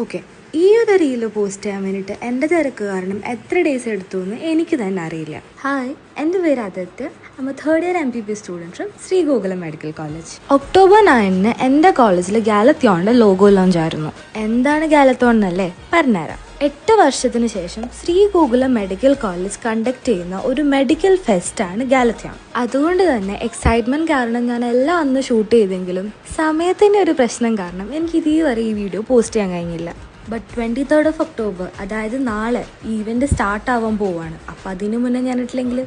Okay, ഈ ഒരു reel post ചെയ്യാൻ വേണ്ടിയിട്ട് എൻ്റെ തിരക്ക് കാരണം എത്ര ഡേയ്സ് എടുത്തു എന്ന് എനിക്ക് തന്നെ അറിയില്ല. ഹായ്, എൻ്റെ പേര് ആദിത്യ. നമ്മൾ third year MPP student from Sree Gokulam medical college. October 9 എൻ്റെ കോളേജിൽ ഗാലത്തോണിൻ്റെ ലോഗോ ലോഞ്ച് ആയിരുന്നു. എന്താണ് ഗാലത്തോൺ എന്നല്ലേ? പറഞ്ഞുതരാം. 8 വർഷത്തിന് ശേഷം ശ്രീഗോകുലം മെഡിക്കൽ കോളേജ് കണ്ടക്ട് ചെയ്യുന്ന ഒരു മെഡിക്കൽ ഫെസ്റ്റാണ് ഗാലത്തോൺ. അതുകൊണ്ട് തന്നെ എക്സൈറ്റ്മെൻറ്റ് കാരണം ഞാൻ എല്ലാം അന്ന് ഷൂട്ട് ചെയ്തെങ്കിലും സമയത്തിൻ്റെ ഒരു പ്രശ്നം കാരണം എനിക്ക് ഇതുവരെ ഈ വീഡിയോ പോസ്റ്റ് ചെയ്യാൻ കഴിഞ്ഞില്ല. ബട്ട് 23rd of October, അതായത് നാളെ ഈവെൻറ്റ് സ്റ്റാർട്ട് ആവാൻ പോവാണ്. അപ്പം അതിനു മുന്നേ ഞാൻ ഇട്ടില്ലെങ്കിൽ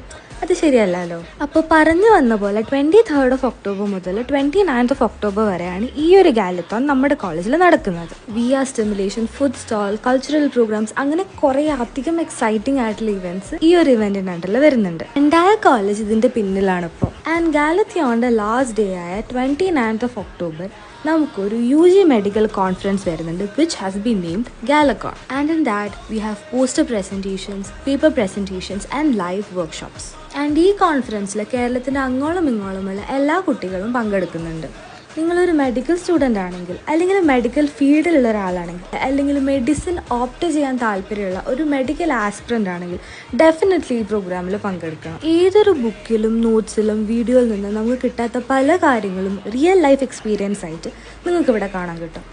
അത് ശരിയല്ലല്ലോ. അപ്പോൾ പറഞ്ഞു വന്ന പോലെ 23rd of October മുതൽ 29th of October വരെയാണ് ഈ ഒരു ഗാലത്തോൺ നമ്മുടെ കോളേജിൽ നടക്കുന്നത്. VR stimulation, food stall, cultural programs, അങ്ങനെ കുറേ അധികം എക്സൈറ്റിംഗ് ആയിട്ടുള്ള ഇവൻറ്റ്സ് ഈ ഒരു ഇവൻറ്റിൻ്റെ അണ്ടറിൽ വരുന്നുണ്ട്. എൻ്റെ കോളേജ് ഇതിൻ്റെ പിന്നിലാണ് ഇപ്പോൾ. ആൻഡ് ഗാലത്തോണിൻ്റെ ലാസ്റ്റ് ഡേ ആയ 29th of October നമുക്കൊരു UG മെഡിക്കൽ കോൺഫറൻസ് വരുന്നുണ്ട്, which has been named Galathon. And in that we have poster presentations, paper presentations and live workshops. And ഈ കോൺഫറൻസിൽ കേരളത്തിൻ്റെ അങ്ങോളം ഇങ്ങോളമുള്ള എല്ലാ കുട്ടികളും പങ്കെടുക്കുന്നുണ്ട്. നിങ്ങളൊരു മെഡിക്കൽ സ്റ്റുഡൻ്റ് ആണെങ്കിൽ, അല്ലെങ്കിൽ മെഡിക്കൽ ഫീൽഡിലുള്ള ഒരാളാണെങ്കിൽ, അല്ലെങ്കിൽ മെഡിസിൻ ഓപ്റ്റ് ചെയ്യാൻ താല്പര്യമുള്ള ഒരു മെഡിക്കൽ ആസ്പിറൻ്റ് ആണെങ്കിൽ ഡെഫിനറ്റ്ലി ഈ പ്രോഗ്രാമിൽ പങ്കെടുക്കണം. ഏതൊരു ബുക്കിലും നോട്ട്സിലും വീഡിയോയിൽ നിന്ന് നമുക്ക് കിട്ടാത്ത പല കാര്യങ്ങളും റിയൽ ലൈഫ് എക്സ്പീരിയൻസ് ആയിട്ട് നിങ്ങൾക്കിവിടെ കാണാൻ കിട്ടും.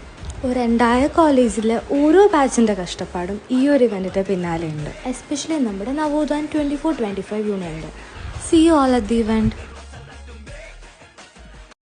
ഒരു എൻ്റെ കോളേജിലെ ഓരോ ബാച്ചിൻ്റെ കഷ്ടപ്പാടും ഈ ഒരു ഇവൻറ്റിൻ്റെ പിന്നാലെയുണ്ട്. എസ്പെഷ്യലി നമ്മുടെ നവോദയ 24-25 യൂണിയൻ്റെ. See you all at the event.